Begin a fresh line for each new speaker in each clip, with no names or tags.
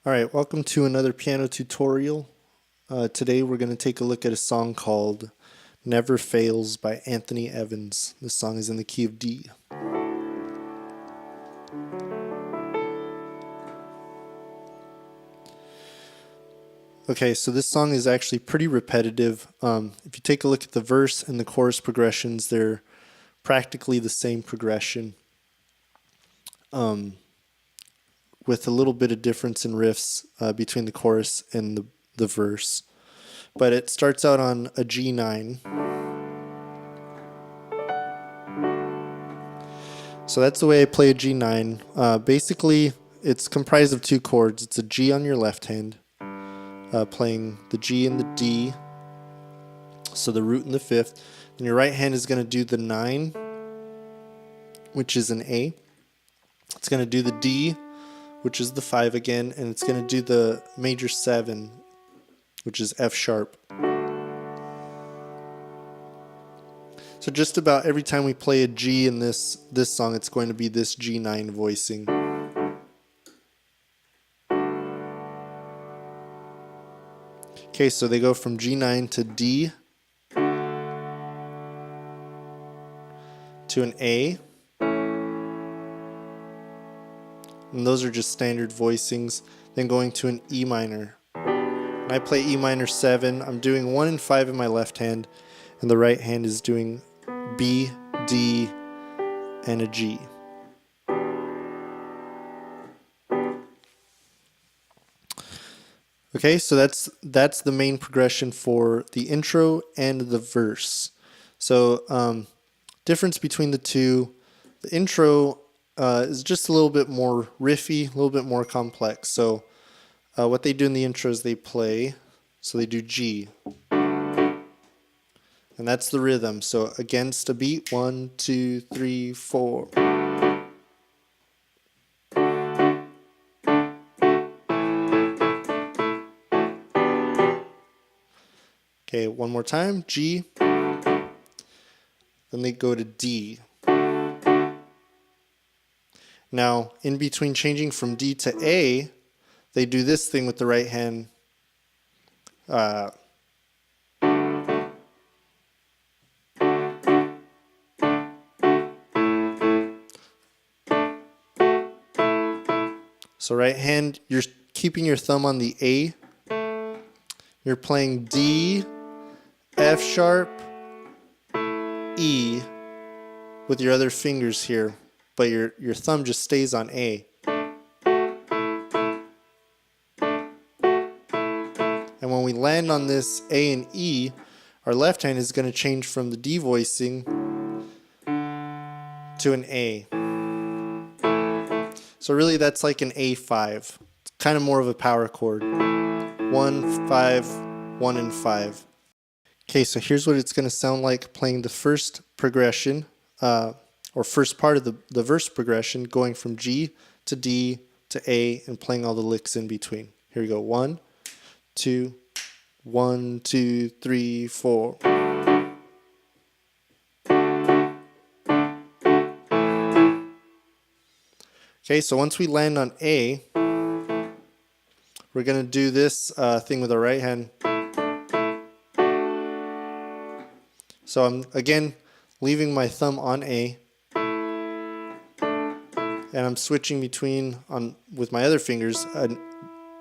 Alright, welcome to another piano tutorial. Today we're going to take a look at a song called Never Fails by Anthony Evans. This song is in the key of D. Okay, so this song is actually pretty repetitive. If you take a look at the verse and the chorus progressions, they're practically the same progression. With a little bit of difference in riffs between the chorus and the verse. But it starts out on a G9. So that's the way I play a G9. Basically, it's comprised of two chords. It's a G on your left hand, playing the G and the D, so the root and the fifth. And your right hand is going to do the 9, which is an A. It's going to do the D, which is the 5 again, and it's going to do the major 7, which is F sharp. So just about every time we play a G in this song, it's going to be this G9 voicing. Okay, so they go from G9 to D to an A. And those are just standard voicings. Then going to an E minor. And I play E minor 7. I'm doing 1 and 5 in my left hand, and the right hand is doing B, D, and a G. Okay, so that's the main progression for the intro and the verse. So difference between the two: the intro is just a little bit more riffy, a little bit more complex. So what they do in the intro is they play, so they do G. And that's the rhythm. So against a beat, 1, 2, 3, 4. Okay, one more time, G. Then they go to D. Now, in between changing from D to A, they do this thing with the right hand. So right hand, you're keeping your thumb on the A. You're playing D, F sharp, E with your other fingers here, but your thumb just stays on A. And when we land on this A and E, our left hand is going to change from the D voicing to an A. So really that's like an A5. It's kind of more of a power chord. 1, 5, 1, and 5. Okay, so here's what it's going to sound like playing the first progression, or first part of the verse progression, going from G to D to A and playing all the licks in between. Here we go. 1, 2, 1, 2, 3, 4. Okay, so once we land on A, we're going to do this thing with our right hand. So I'm, again, leaving my thumb on A, and I'm switching between, with my other fingers, an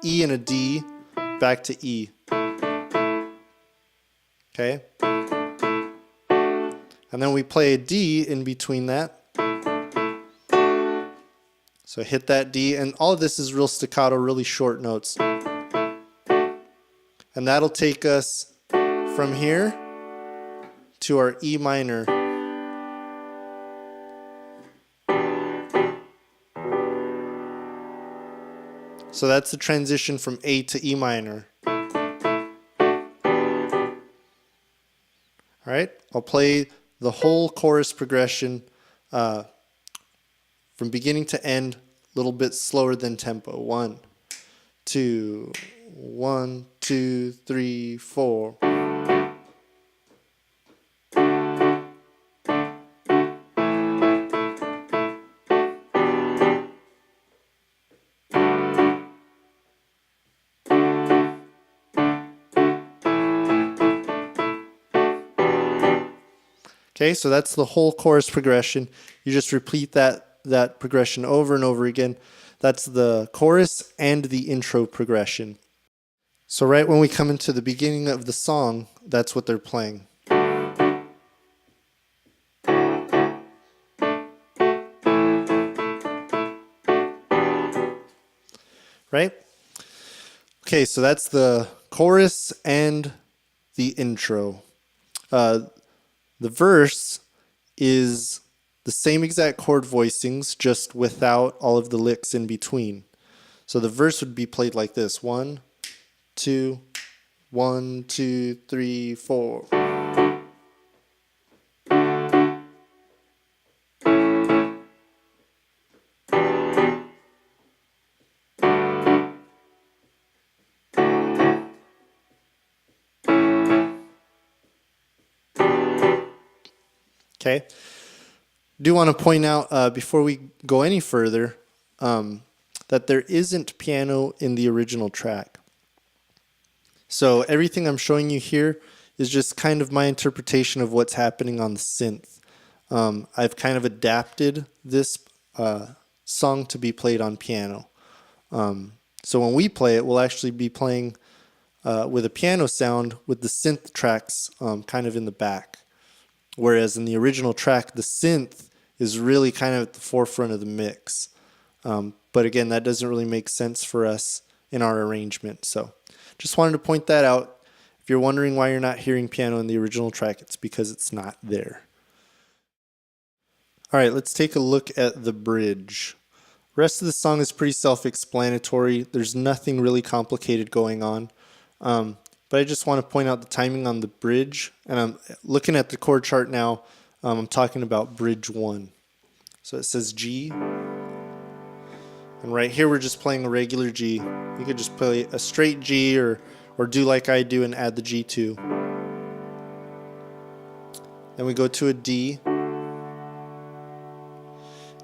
E and a D, back to E. Okay? And then we play a D in between that. So hit that D, and all of this is real staccato, really short notes. And that'll take us from here to our E minor. So that's the transition from A to E minor. All right, I'll play the whole chorus progression from beginning to end, a little bit slower than tempo. 1, 2, 1, 2, 3, 4. Okay, so that's the whole chorus progression. You just repeat that progression over and over again. That's the chorus and the intro progression. So right when we come into the beginning of the song, that's what they're playing. Right? Okay, so that's the chorus and the intro. The verse is the same exact chord voicings, just without all of the licks in between. So the verse would be played like this: 1, 2, 1, 2, 3, 4. Okay. Do want to point out before we go any further that there isn't piano in the original track. So everything I'm showing you here is just kind of my interpretation of what's happening on the synth. I've kind of adapted this song to be played on piano. So when we play it, we'll actually be playing with a piano sound with the synth tracks kind of in the back. Whereas in the original track, the synth is really kind of at the forefront of the mix. But again, that doesn't really make sense for us in our arrangement. So just wanted to point that out. If you're wondering why you're not hearing piano in the original track, it's because it's not there. All right, let's take a look at the bridge. The rest of the song is pretty self-explanatory. There's nothing really complicated going on. But I just want to point out the timing on the bridge. And I'm looking at the chord chart now. I'm talking about bridge 1. So it says G. And right here we're just playing a regular G. You could just play a straight G or do like I do and add the G2. Then we go to a D.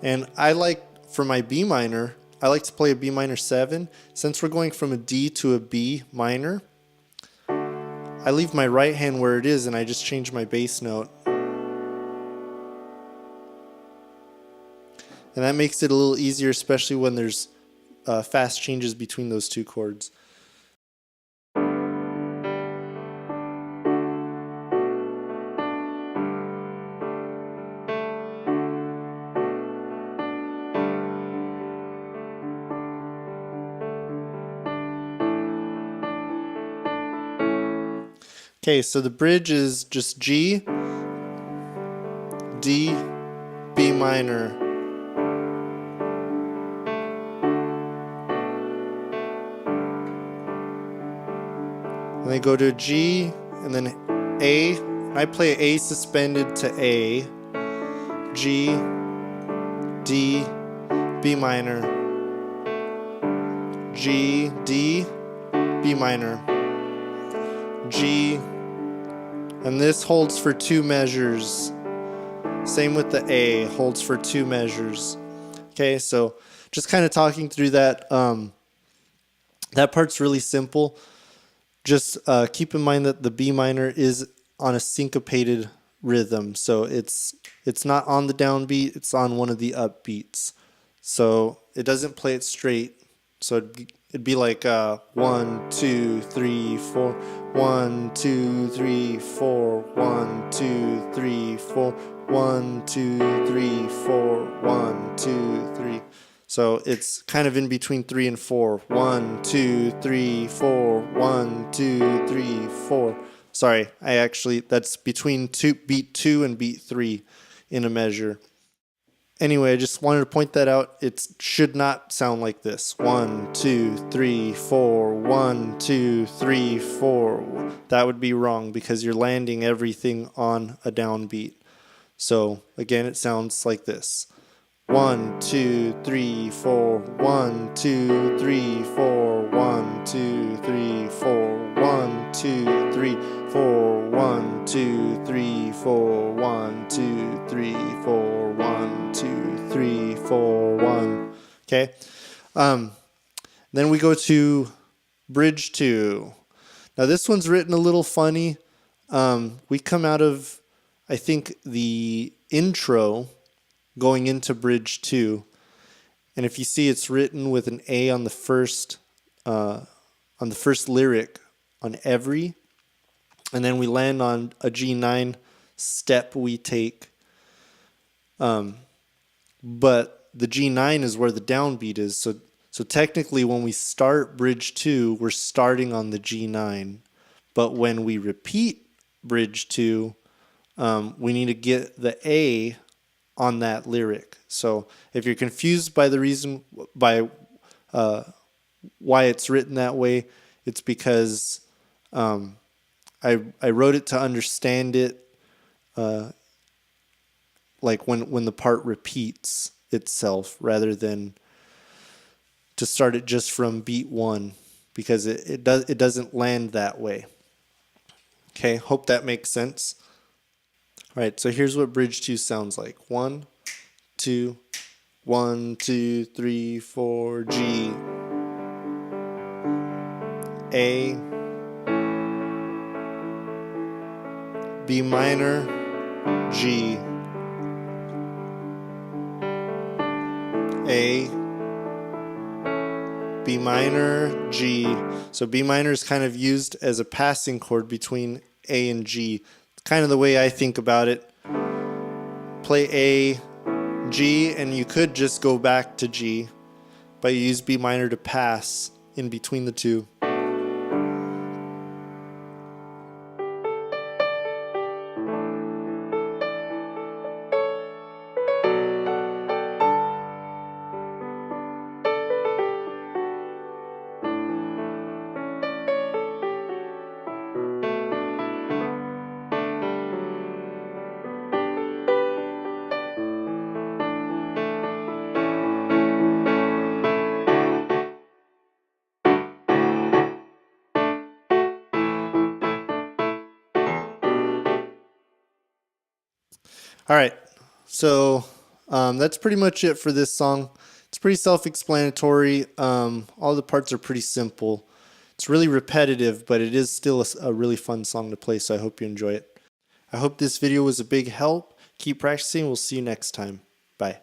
And I like, for my B minor, I like to play a B minor 7. Since we're going from a D to a B minor, I leave my right hand where it is and I just change my bass note. And that makes it a little easier, especially when there's fast changes between those two chords. Okay, so the bridge is just G, D, B minor. And then go to a G, and then A. I play A suspended to A, G, D, B minor, G, D, B minor, G, and this holds for 2 measures. Same with the A, holds for 2 measures. Okay, so just kind of talking through that. That part's really simple. Just keep in mind that the B minor is on a syncopated rhythm, so it's not on the downbeat, it's on one of the upbeats. So it doesn't play it straight. So it'd be like 1, 2, 3, 4, 1, 2, 3, 4, 1, 2, 3, 4, 1, 2, 3, 4, 1, 2, 3. So it's kind of in between 3 and 4. 1, 2, 3, 4, 1, 2, 3, 4. Sorry, that's between beat 2 and beat 3 in a measure. Anyway, I just wanted to point that out. It should not sound like this. 1, 2, 3, 4, 1, 2, 3, 4. That would be wrong because you're landing everything on a downbeat. So again, it sounds like this. 1, 2, 3, 4, 1, 2, 3, 4, 1, 2, 3, 4, 1, 2, 3, 4, 1, 2, 3, 4, 1, 2, 3, 4, 1, 2, 3, 4, 1. Okay. Then we go to bridge 2. Now this one's written a little funny. We come out of, I think the intro going into bridge 2, and if you see it's written with an A on the first lyric on every, and then we land on a G9 step we take, but the G9 is where the downbeat is. So technically when we start bridge 2, we're starting on the G9, but when we repeat bridge 2, we need to get the A on that lyric. So if you're confused by the reason by why it's written that way, it's because I wrote it to understand it, like when the part repeats itself, rather than to start it just from beat 1, because it doesn't land that way. Okay, hope that makes sense. All right, so here's what bridge 2 sounds like. 1, 2, 1, 2, 3, 4, G, A, B minor, G, A, B minor, G. So B minor is kind of used as a passing chord between A and G. It's kind of the way I think about it. Play A, G, and you could just go back to G, but you use B minor to pass in between the two. All right, so that's pretty much it for this song. It's pretty self-explanatory. All the parts are pretty simple. It's really repetitive, but it is still a really fun song to play, so I hope you enjoy it. I hope this video was a big help. Keep practicing. We'll see you next time. Bye.